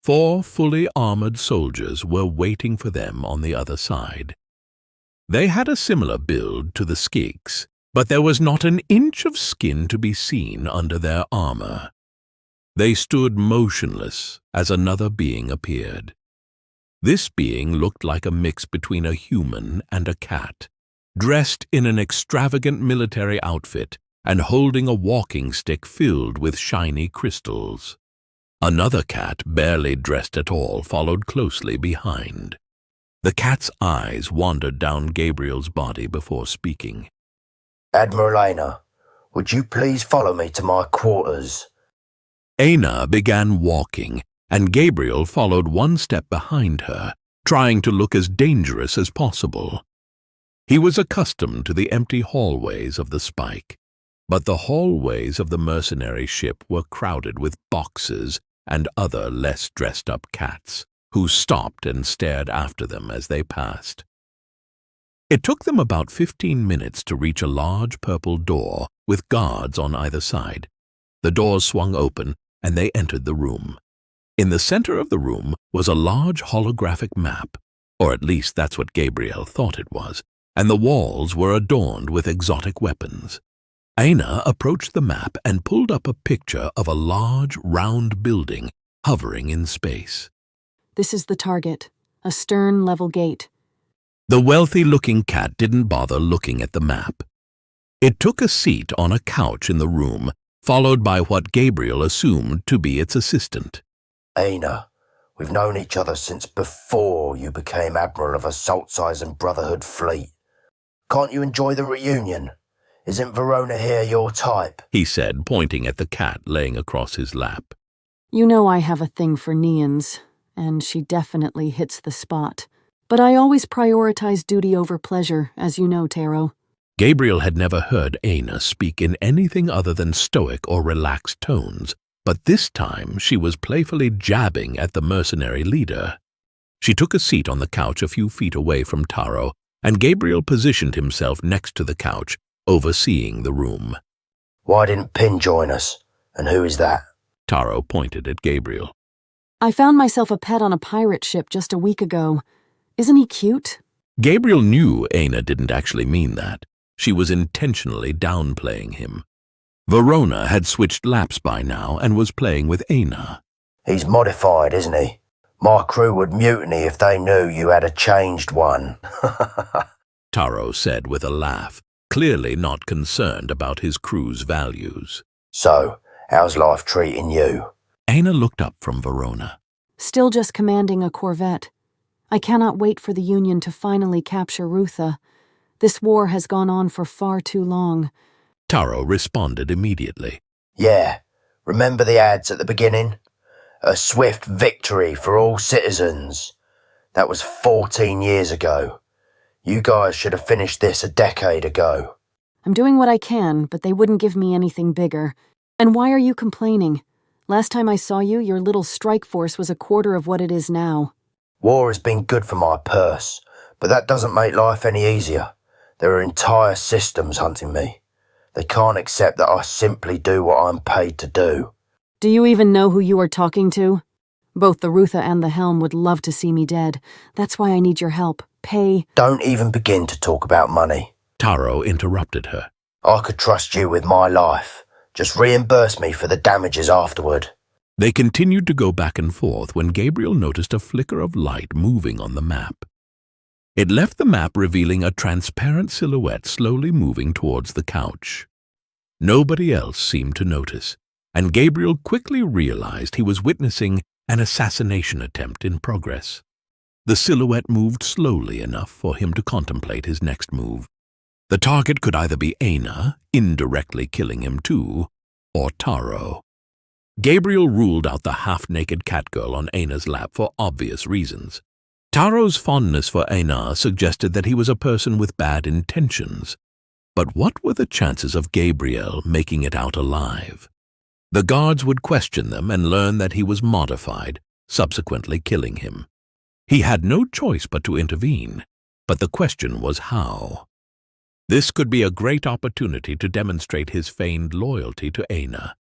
4 fully armored soldiers were waiting for them on the other side. They had a similar build to the Skigs, but there was not an inch of skin to be seen under their armor. They stood motionless as another being appeared. This being looked like a mix between a human and a cat, dressed in an extravagant military outfit and holding a walking stick filled with shiny crystals. Another cat, barely dressed at all, followed closely behind. The cat's eyes wandered down Gabriel's body before speaking. "Admiral Aina, would you please follow me to my quarters?" Aina began walking, and Gabriel followed one step behind her, trying to look as dangerous as possible. He was accustomed to the empty hallways of the Spike, but the hallways of the mercenary ship were crowded with boxes and other less dressed-up cats, who stopped and stared after them as they passed. It took them about 15 minutes to reach a large purple door with guards on either side. The doors swung open, and they entered the room. In the center of the room was a large holographic map, or at least that's what Gabriel thought it was, and the walls were adorned with exotic weapons. Aina approached the map and pulled up a picture of a large, round building hovering in space. "This is the target, a stern level gate." The wealthy-looking cat didn't bother looking at the map. It took a seat on a couch in the room, followed by what Gabriel assumed to be its assistant. "Aina, we've known each other since before you became Admiral of a Salt-Size and Brotherhood fleet. Can't you enjoy the reunion? Isn't Verona here your type?" he said, pointing at the cat laying across his lap. "You know I have a thing for Neans, and she definitely hits the spot. But I always prioritize duty over pleasure, as you know, Taro." Gabriel had never heard Aina speak in anything other than stoic or relaxed tones, but this time she was playfully jabbing at the mercenary leader. She took a seat on the couch a few feet away from Taro, and Gabriel positioned himself next to the couch, overseeing the room. "Why didn't Pin join us? And who is that?" Taro pointed at Gabriel. "I found myself a pet on a pirate ship just a week ago. Isn't he cute?" Gabriel knew Aina didn't actually mean that. She was intentionally downplaying him. Verona had switched laps by now and was playing with Aina. "He's modified, isn't he? My crew would mutiny if they knew you had a changed one." Taro said with a laugh, clearly not concerned about his crew's values. "So, how's life treating you?" Aina looked up from Verona. "Still just commanding a corvette. I cannot wait for the Union to finally capture Rutha. This war has gone on for far too long." Taro responded immediately. "Yeah, remember the ads at the beginning? A swift victory for all citizens. That was 14 years ago. You guys should have finished this a decade ago." "I'm doing what I can, but they wouldn't give me anything bigger. And why are you complaining? Last time I saw you, your little strike force was a quarter of what it is now." "War has been good for my purse, but that doesn't make life any easier. There are entire systems hunting me. They can't accept that I simply do what I'm paid to do." "Do you even know who you are talking to? Both the Rutha and the Helm would love to see me dead. That's why I need your help. Pay—" "Don't even begin to talk about money." Taro interrupted her. "I could trust you with my life. Just reimburse me for the damages afterward." They continued to go back and forth when Gabriel noticed a flicker of light moving on the map. It left the map revealing a transparent silhouette slowly moving towards the couch. Nobody else seemed to notice, and Gabriel quickly realized he was witnessing an assassination attempt in progress. The silhouette moved slowly enough for him to contemplate his next move. The target could either be Aina, indirectly killing him too, or Taro. Gabriel ruled out the half-naked catgirl on Aina's lap for obvious reasons. Taro's fondness for Aina suggested that he was a person with bad intentions. But what were the chances of Gabriel making it out alive? The guards would question them and learn that he was modified, subsequently killing him. He had no choice but to intervene, but the question was how. This could be a great opportunity to demonstrate his feigned loyalty to Aina.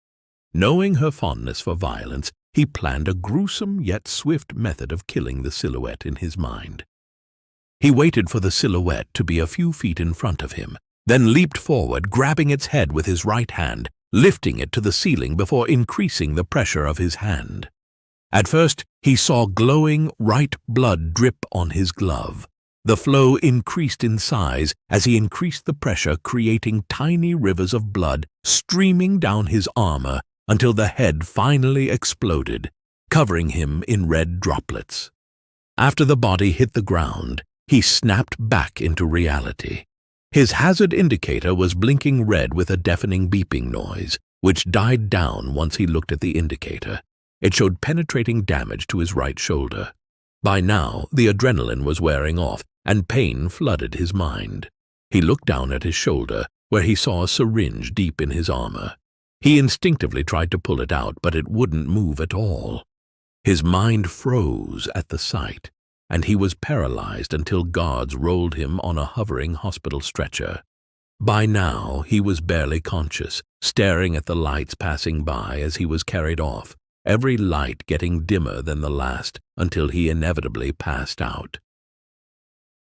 Knowing her fondness for violence, he planned a gruesome yet swift method of killing the silhouette in his mind. He waited for the silhouette to be a few feet in front of him, then leaped forward, grabbing its head with his right hand, lifting it to the ceiling before increasing the pressure of his hand. At first, he saw glowing, white blood drip on his glove. The flow increased in size as he increased the pressure, creating tiny rivers of blood streaming down his armor until the head finally exploded, covering him in red droplets. After the body hit the ground, he snapped back into reality. His hazard indicator was blinking red with a deafening beeping noise, which died down once he looked at the indicator. It showed penetrating damage to his right shoulder. By now, the adrenaline was wearing off, and pain flooded his mind. He looked down at his shoulder, where he saw a syringe deep in his armor. He instinctively tried to pull it out, but it wouldn't move at all. His mind froze at the sight, and he was paralyzed until guards rolled him on a hovering hospital stretcher. By now, he was barely conscious, staring at the lights passing by as he was carried off, every light getting dimmer than the last until he inevitably passed out.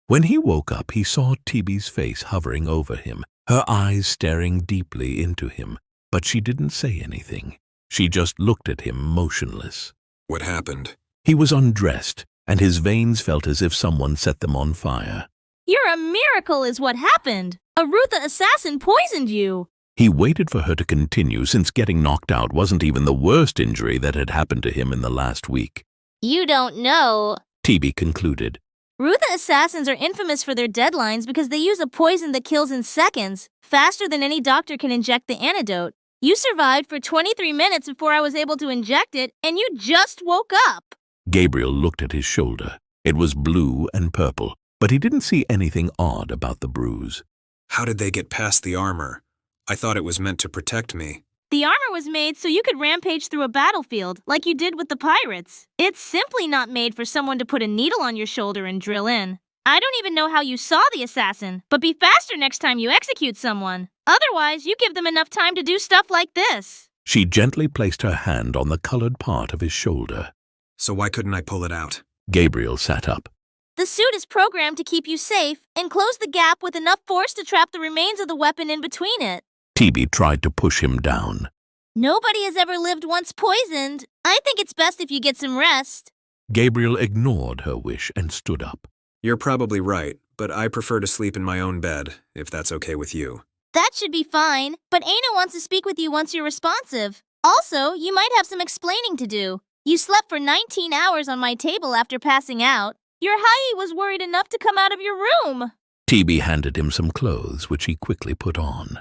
When he woke up, he saw Tibi's face hovering over him, her eyes staring deeply into him, but she didn't say anything. She just looked at him motionless. What happened? He was undressed, and his veins felt as if someone set them on fire. You're a miracle is what happened. A Rutha assassin poisoned you. He waited for her to continue, since getting knocked out wasn't even the worst injury that had happened to him in the last week. You don't know. Tibi concluded. Rutha assassins are infamous for their deadlines because they use a poison that kills in seconds, faster than any doctor can inject the antidote. You survived for 23 minutes before I was able to inject it, and you just woke up. Gabriel looked at his shoulder. It was blue and purple, but he didn't see anything odd about the bruise. How did they get past the armor? I thought it was meant to protect me. The armor was made so you could rampage through a battlefield, like you did with the pirates. It's simply not made for someone to put a needle on your shoulder and drill in. I don't even know how you saw the assassin, but be faster next time you execute someone. Otherwise, you give them enough time to do stuff like this. She gently placed her hand on the colored part of his shoulder. So why couldn't I pull it out? Gabriel sat up. The suit is programmed to keep you safe and close the gap with enough force to trap the remains of the weapon in between it. Tibi tried to push him down. Nobody has ever lived once poisoned. I think it's best if you get some rest. Gabriel ignored her wish and stood up. You're probably right, but I prefer to sleep in my own bed, if that's okay with you. That should be fine, but Aina wants to speak with you once you're responsive. Also, you might have some explaining to do. You slept for 19 hours on my table after passing out. Your Hai was worried enough to come out of your room. Tibi handed him some clothes, which he quickly put on.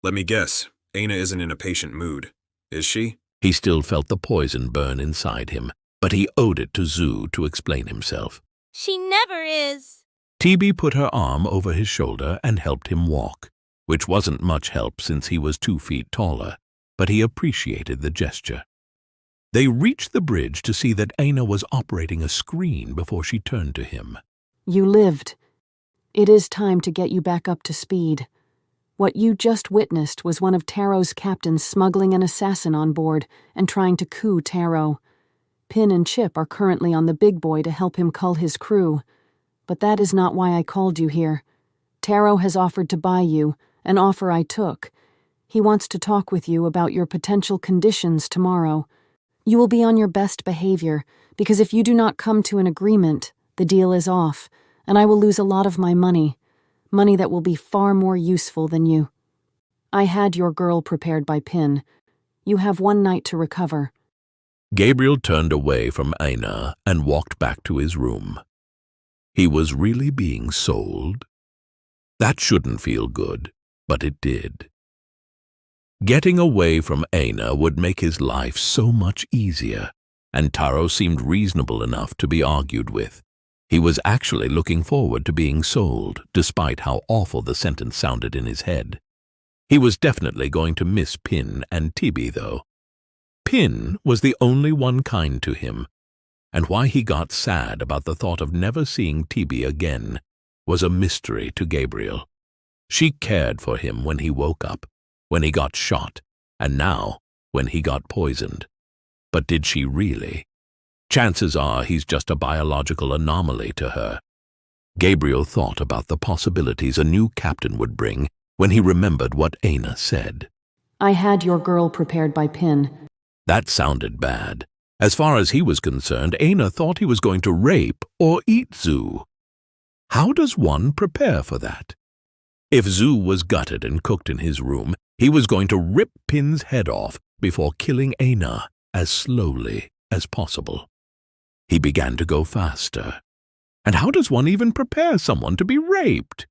Let me guess, Aina isn't in a patient mood, is she? He still felt the poison burn inside him, but he owed it to Zhu to explain himself. She never is. Tibi put her arm over his shoulder and helped him walk, which wasn't much help since he was 2 feet taller, but he appreciated the gesture. They reached the bridge to see that Aina was operating a screen before she turned to him. You lived. It is time to get you back up to speed. What you just witnessed was one of Taro's captains smuggling an assassin on board and trying to coup Taro. Pin and Chip are currently on the big boy to help him cull his crew. But that is not why I called you here. Taro has offered to buy you, an offer I took. He wants to talk with you about your potential conditions tomorrow. You will be on your best behavior, because if you do not come to an agreement, the deal is off, and I will lose a lot of my money that will be far more useful than you. I had your girl prepared by Pin. You have 1 night to recover. Gabriel turned away from Aina and walked back to his room. He was really being sold? That shouldn't feel good, but it did. Getting away from Aina would make his life so much easier, and Taro seemed reasonable enough to be argued with. He was actually looking forward to being sold, despite how awful the sentence sounded in his head. He was definitely going to miss Pin and Tibi, though. Pin was the only one kind to him, and why he got sad about the thought of never seeing Tibi again was a mystery to Gabriel. She cared for him when he woke up, when he got shot, and now when he got poisoned. But did she really? Chances are he's just a biological anomaly to her. Gabriel thought about the possibilities a new captain would bring when he remembered what Aina said. I had your girl prepared by Pin. That sounded bad. As far as he was concerned, Aina thought he was going to rape or eat Zhu. How does one prepare for that? If Zhu was gutted and cooked in his room, he was going to rip Pin's head off before killing Aina as slowly as possible. He began to go faster. And how does one even prepare someone to be raped?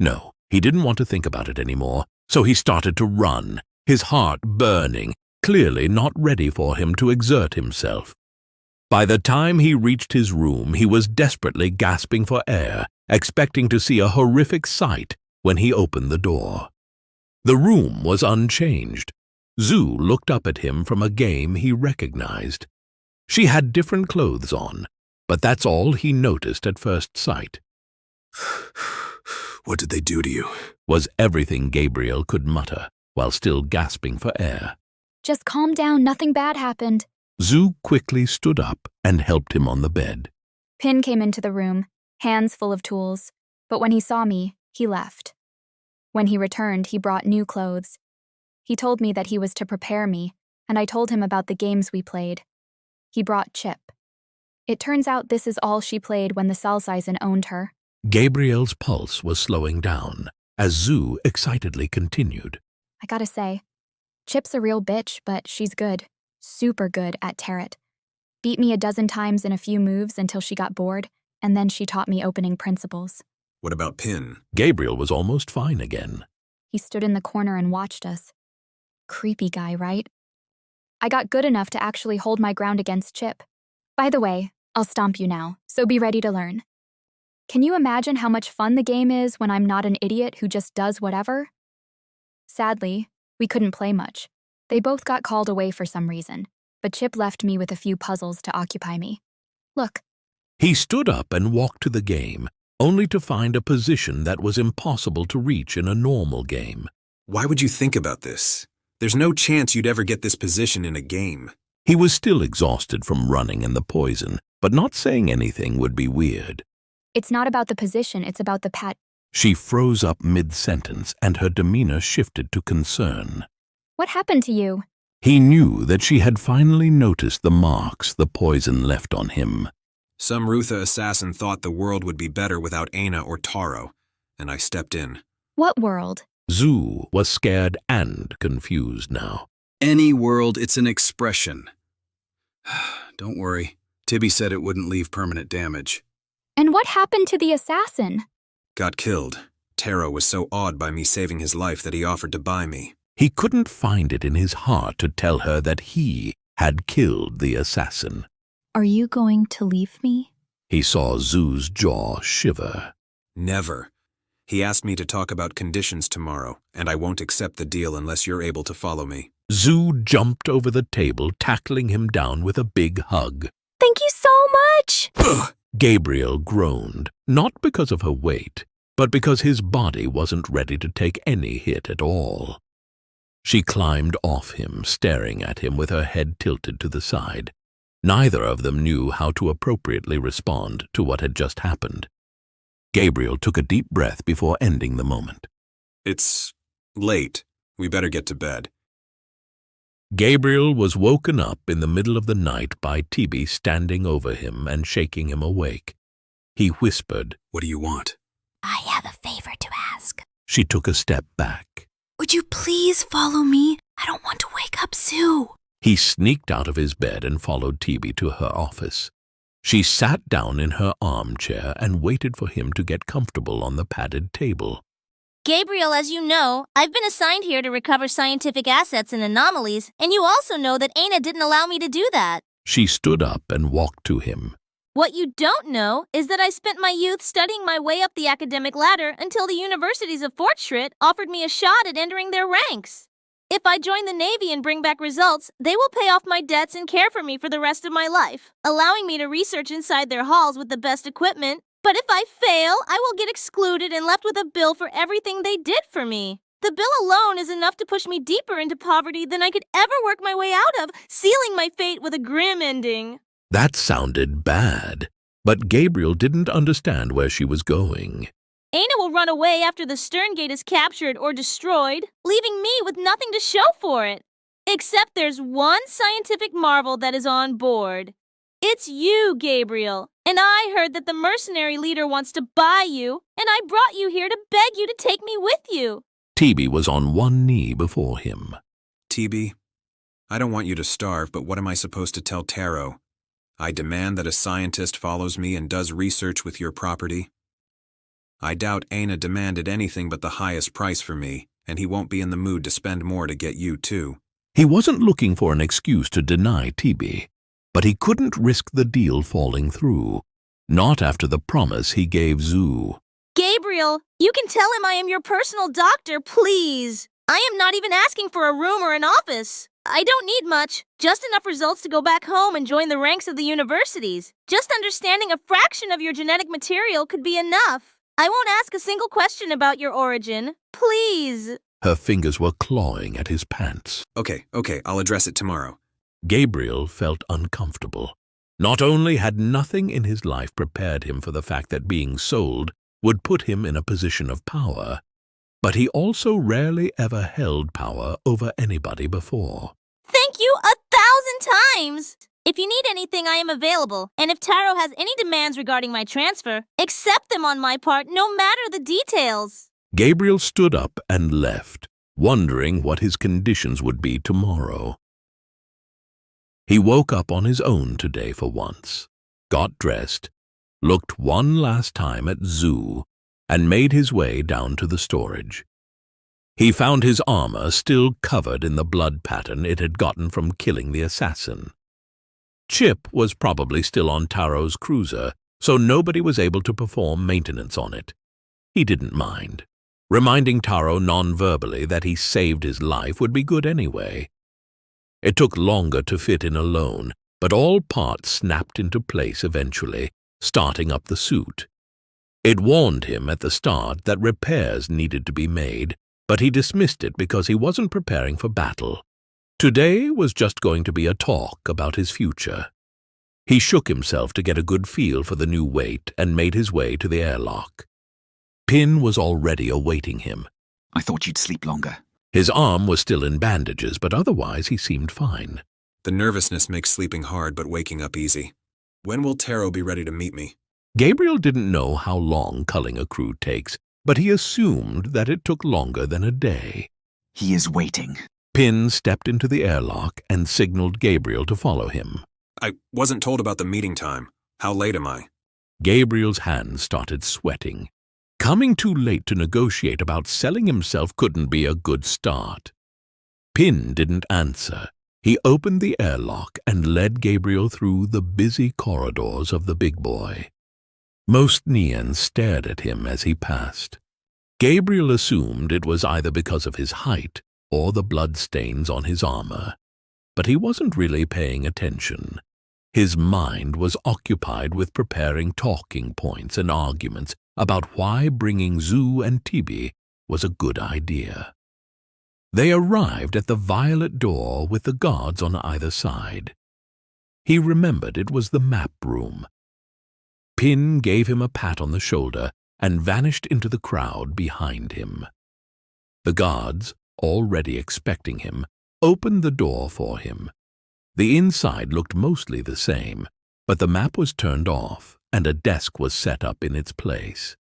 No, he didn't want to think about it anymore, so he started to run, his heart burning, clearly not ready for him to exert himself. By the time he reached his room, he was desperately gasping for air, expecting to see a horrific sight when he opened the door. The room was unchanged. Zhu looked up at him from a game he recognized. She had different clothes on, but that's all he noticed at first sight. What did they do to you? Was everything Gabriel could mutter while still gasping for air. Just calm down, nothing bad happened. Zhu quickly stood up and helped him on the bed. Pin came into the room, hands full of tools, but when he saw me, he left. When he returned, he brought new clothes. He told me that he was to prepare me, and I told him about the games we played. He brought Chip. It turns out this is all she played when the Salsizen owned her. Gabriel's pulse was slowing down as Zhu excitedly continued. I gotta say, Chip's a real bitch, but she's good. Super good at tarot. Beat me a dozen times in a few moves until she got bored, and then she taught me opening principles. What about Pin? Gabriel was almost fine again. He stood in the corner and watched us. Creepy guy, right? I got good enough to actually hold my ground against Chip. By the way, I'll stomp you now, so be ready to learn. Can you imagine how much fun the game is when I'm not an idiot who just does whatever? Sadly, we couldn't play much. They both got called away for some reason, but Chip left me with a few puzzles to occupy me. Look. He stood up and walked to the game, only to find a position that was impossible to reach in a normal game. Why would you think about this? There's no chance you'd ever get this position in a game. He was still exhausted from running and the poison, but not saying anything would be weird. It's not about the position, it's about the pat. She froze up mid-sentence and her demeanor shifted to concern. What happened to you? He knew that she had finally noticed the marks the poison left on him. Some Rutha assassin thought the world would be better without Aina or Taro, and I stepped in. What world? Zhu was scared and confused now. Any world, it's an expression. Don't worry. Tibby said it wouldn't leave permanent damage. And what happened to the assassin? Got killed. Taro was so awed by me saving his life that he offered to buy me. He couldn't find it in his heart to tell her that he had killed the assassin. Are you going to leave me? He saw Zhu's jaw shiver. Never. He asked me to talk about conditions tomorrow, and I won't accept the deal unless you're able to follow me. Zhu jumped over the table, tackling him down with a big hug. Thank you so much! Ugh! Gabriel groaned, not because of her weight, but because his body wasn't ready to take any hit at all. She climbed off him, staring at him with her head tilted to the side. Neither of them knew how to appropriately respond to what had just happened. Gabriel took a deep breath before ending the moment. It's late. We better get to bed. Gabriel was woken up in the middle of the night by Tibby standing over him and shaking him awake. He whispered, What do you want? I have a favor to ask. She took a step back. Would you please follow me? I don't want to wake up Sue. He sneaked out of his bed and followed Tibby to her office. She sat down in her armchair and waited for him to get comfortable on the padded table. Gabriel, as you know, I've been assigned here to recover scientific assets and anomalies, and you also know that Aina didn't allow me to do that. She stood up and walked to him. What you don't know is that I spent my youth studying my way up the academic ladder until the universities of Fort Schritt offered me a shot at entering their ranks. If I join the Navy and bring back results, they will pay off my debts and care for me for the rest of my life, allowing me to research inside their halls with the best equipment. But if I fail, I will get excluded and left with a bill for everything they did for me. The bill alone is enough to push me deeper into poverty than I could ever work my way out of, sealing my fate with a grim ending. That sounded bad, but Gabriel didn't understand where she was going. Aina will run away after the stern gate is captured or destroyed, leaving me with nothing to show for it. Except there's one scientific marvel that is on board. It's you, Gabriel, and I heard that the mercenary leader wants to buy you, and I brought you here to beg you to take me with you. TB was on one knee before him. TB, I don't want you to starve, but what am I supposed to tell Taro? I demand that a scientist follows me and does research with your property. I doubt Aina demanded anything but the highest price for me, and he won't be in the mood to spend more to get you too. He wasn't looking for an excuse to deny TB, but he couldn't risk the deal falling through. Not after the promise he gave Zoo. Gabriel, you can tell him I am your personal doctor, please. I am not even asking for a room or an office. I don't need much, just enough results to go back home and join the ranks of the universities. Just understanding a fraction of your genetic material could be enough. I won't ask a single question about your origin. Please. Her fingers were clawing at his pants. Okay, I'll address it tomorrow. Gabriel felt uncomfortable. Not only had nothing in his life prepared him for the fact that being sold would put him in a position of power, but he also rarely ever held power over anybody before. Thank you 1,000 times! If you need anything, I am available, and if Taro has any demands regarding my transfer, accept them on my part, no matter the details. Gabriel stood up and left, wondering what his conditions would be tomorrow. He woke up on his own today for once, got dressed, looked one last time at Zoo, and made his way down to the storage. He found his armor still covered in the blood pattern it had gotten from killing the assassin. Chip was probably still on Taro's cruiser, so nobody was able to perform maintenance on it. He didn't mind. Reminding Taro non-verbally that he saved his life would be good anyway. It took longer to fit in alone, but all parts snapped into place eventually, starting up the suit. It warned him at the start that repairs needed to be made, but he dismissed it because he wasn't preparing for battle. Today was just going to be a talk about his future. He shook himself to get a good feel for the new weight and made his way to the airlock. Pin was already awaiting him. I thought you'd sleep longer. His arm was still in bandages, but otherwise he seemed fine. The nervousness makes sleeping hard but waking up easy. When will Taro be ready to meet me? Gabriel didn't know how long culling a crew takes, but he assumed that it took longer than a day. He is waiting. Pin stepped into the airlock and signaled Gabriel to follow him. I wasn't told about the meeting time. How late am I? Gabriel's hands started sweating. Coming too late to negotiate about selling himself couldn't be a good start. Pin didn't answer. He opened the airlock and led Gabriel through the busy corridors of the big boy. Most Neans stared at him as he passed. Gabriel assumed it was either because of his height or the bloodstains on his armor, but he wasn't really paying attention. His mind was occupied with preparing talking points and arguments about why bringing Zoo and TB was a good idea. They arrived at the violet door with the guards on either side. He remembered it was the map room. Pin gave him a pat on the shoulder and vanished into the crowd behind him. The guards, already expecting him, opened the door for him. The inside looked mostly the same, but the map was turned off and a desk was set up in its place.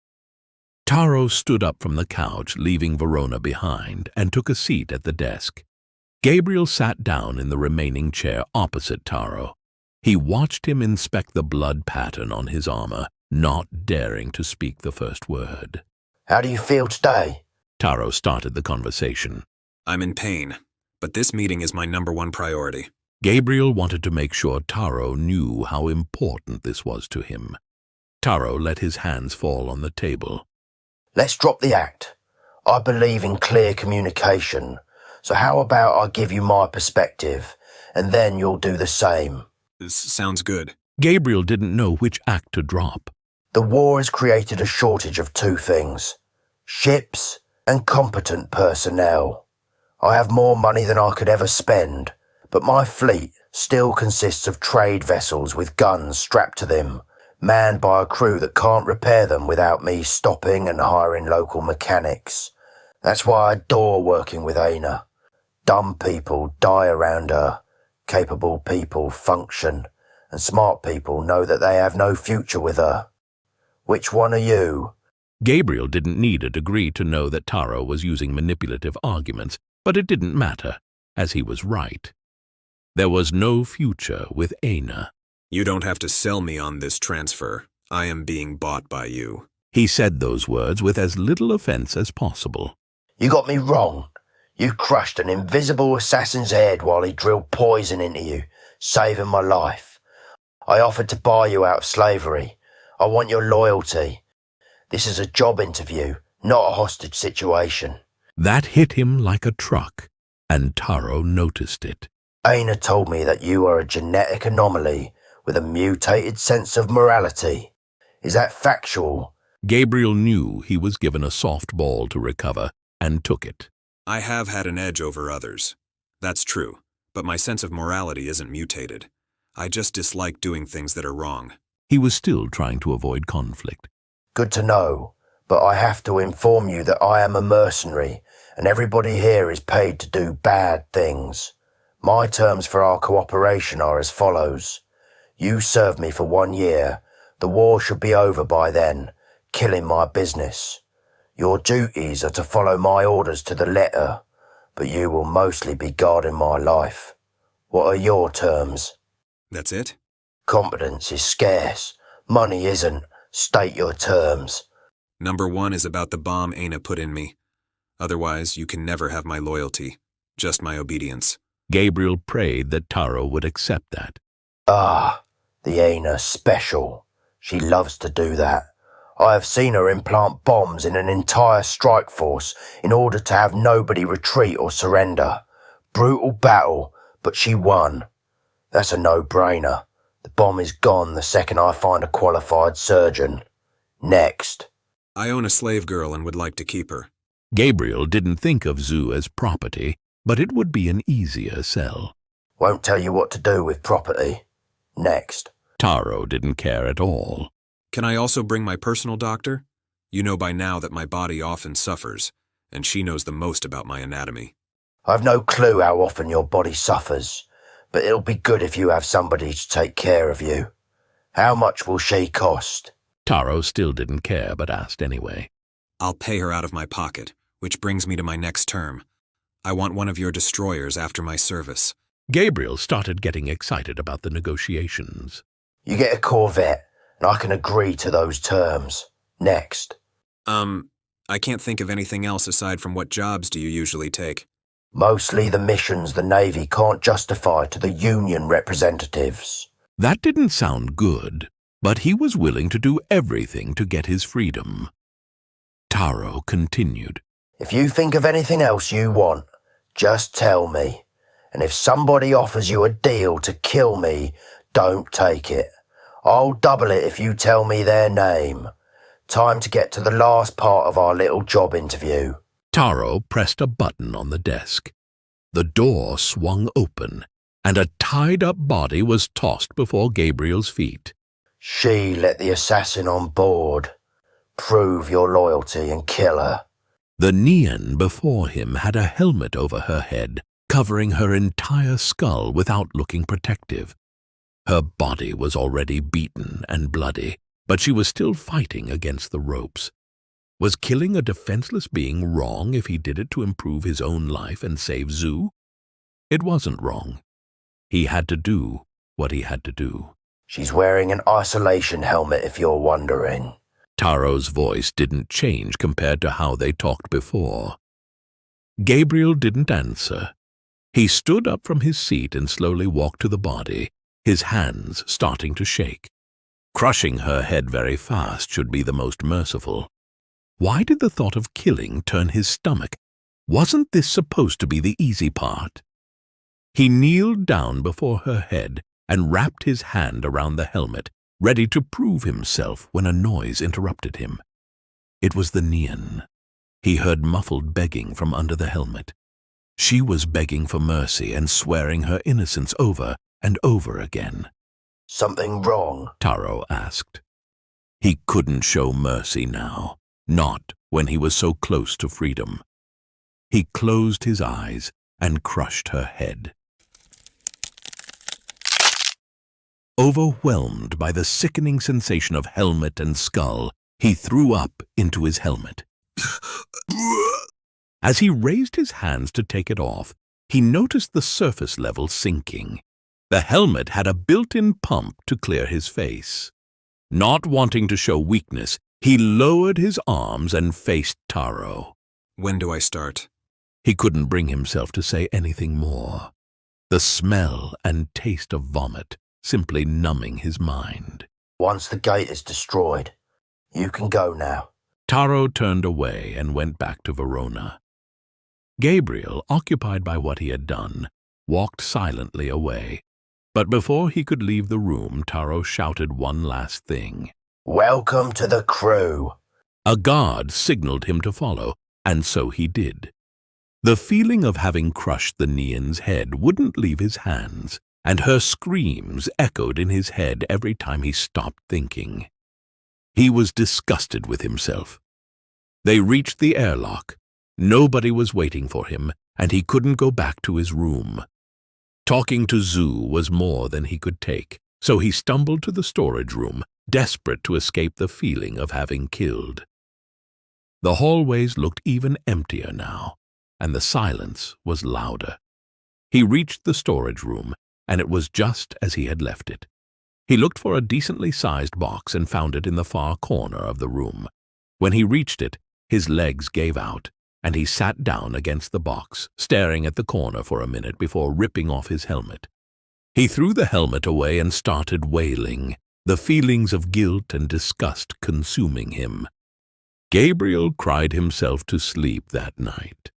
Taro stood up from the couch, leaving Verona behind, and took a seat at the desk. Gabriel sat down in the remaining chair opposite Taro. He watched him inspect the blood pattern on his armor, not daring to speak the first word. How do you feel today? Taro started the conversation. I'm in pain, but this meeting is my #1 priority. Gabriel wanted to make sure Taro knew how important this was to him. Taro let his hands fall on the table. Let's drop the act. I believe in clear communication, so how about I give you my perspective, and then you'll do the same. This sounds good. Gabriel didn't know which act to drop. The war has created a shortage of two things: ships and competent personnel. I have more money than I could ever spend, but my fleet still consists of trade vessels with guns strapped to them, manned by a crew that can't repair them without me stopping and hiring local mechanics. That's why I adore working with Aina. Dumb people die around her, capable people function, and smart people know that they have no future with her. Which one are you? Gabriel didn't need a degree to know that Taro was using manipulative arguments, but it didn't matter, as he was right. There was no future with Aina. You don't have to sell me on this transfer. I am being bought by you. He said those words with as little offense as possible. You got me wrong. You crushed an invisible assassin's head while he drilled poison into you, saving my life. I offered to buy you out of slavery. I want your loyalty. This is a job interview, not a hostage situation. That hit him like a truck, and Taro noticed it. Aina told me that you are a genetic anomaly with a mutated sense of morality. Is that factual? Gabriel knew he was given a soft ball to recover, and took it. I have had an edge over others. That's true, but my sense of morality isn't mutated. I just dislike doing things that are wrong. He was still trying to avoid conflict. Good to know, but I have to inform you that I am a mercenary, and everybody here is paid to do bad things. My terms for our cooperation are as follows. You serve me for 1 year. The war should be over by then, killing my business. Your duties are to follow my orders to the letter, but you will mostly be guarding my life. What are your terms? That's it? Competence is scarce. Money isn't. State your terms. Number 1 is about the bomb Aina put in me. Otherwise, you can never have my loyalty, just my obedience. Gabriel prayed that Taro would accept that. Ah, the Aina special. She loves to do that. I have seen her implant bombs in an entire strike force in order to have nobody retreat or surrender. Brutal battle, but she won. That's a no-brainer. The bomb is gone the second I find a qualified surgeon. Next. I own a slave girl and would like to keep her. Gabriel didn't think of Zoo as property, but it would be an easier sell. Won't tell you what to do with property. Next. Taro didn't care at all. Can I also bring my personal doctor? You know by now that my body often suffers, and she knows the most about my anatomy. I've no clue how often your body suffers, but it'll be good if you have somebody to take care of you. How much will she cost? Taro still didn't care, but asked anyway. I'll pay her out of my pocket, which brings me to my next term. I want one of your destroyers after my service. Gabriel started getting excited about the negotiations. You get a Corvette, and I can agree to those terms. Next. I can't think of anything else aside from what jobs do you usually take? Mostly the missions the Navy can't justify to the Union representatives. That didn't sound good, but he was willing to do everything to get his freedom. Taro continued. If you think of anything else you want, just tell me. And if somebody offers you a deal to kill me, don't take it. I'll double it if you tell me their name. Time to get to the last part of our little job interview. Taro pressed a button on the desk. The door swung open, and a tied-up body was tossed before Gabriel's feet. She let the assassin on board. Prove your loyalty and kill her. The Neon before him had a helmet over her head, covering her entire skull without looking protective. Her body was already beaten and bloody, but she was still fighting against the ropes. Was killing a defenseless being wrong if he did it to improve his own life and save Zoo? It wasn't wrong. He had to do what he had to do. She's wearing an isolation helmet if you're wondering. Taro's voice didn't change compared to how they talked before. Gabriel didn't answer. He stood up from his seat and slowly walked to the body, his hands starting to shake. Crushing her head very fast should be the most merciful. Why did the thought of killing turn his stomach? Wasn't this supposed to be the easy part? He kneeled down before her head and wrapped his hand around the helmet, ready to prove himself when a noise interrupted him. It was the Neon. he heard muffled begging from under the helmet. She was begging for mercy and swearing her innocence over and over again. Something wrong? Taro asked. He couldn't show mercy now, not when he was so close to freedom. He closed his eyes and crushed her head. Overwhelmed by the sickening sensation of helmet and skull, he threw up into his helmet. As he raised his hands to take it off, he noticed the surface level sinking. The helmet had a built-in pump to clear his face. Not wanting to show weakness, he lowered his arms and faced Taro. When do I start? He couldn't bring himself to say anything more. The smell and taste of vomit simply numbing his mind. Once the gate is destroyed, you can go now. Taro turned away and went back to Verona. Gabriel, occupied by what he had done, walked silently away. But before he could leave the room, Taro shouted one last thing. Welcome to the crew. A guard signaled him to follow, and so he did. The feeling of having crushed the Neon's head wouldn't leave his hands, and her screams echoed in his head every time he stopped thinking. He was disgusted with himself. They reached the airlock. Nobody was waiting for him, and he couldn't go back to his room. Talking to Zoo was more than he could take, so he stumbled to the storage room, desperate to escape the feeling of having killed. The hallways looked even emptier now, and the silence was louder. He reached the storage room, and it was just as he had left it. He looked for a decently sized box and found it in the far corner of the room. When he reached it, his legs gave out, and he sat down against the box, staring at the corner for a minute before ripping off his helmet. He threw the helmet away and started wailing, the feelings of guilt and disgust consuming him. Gabriel cried himself to sleep that night.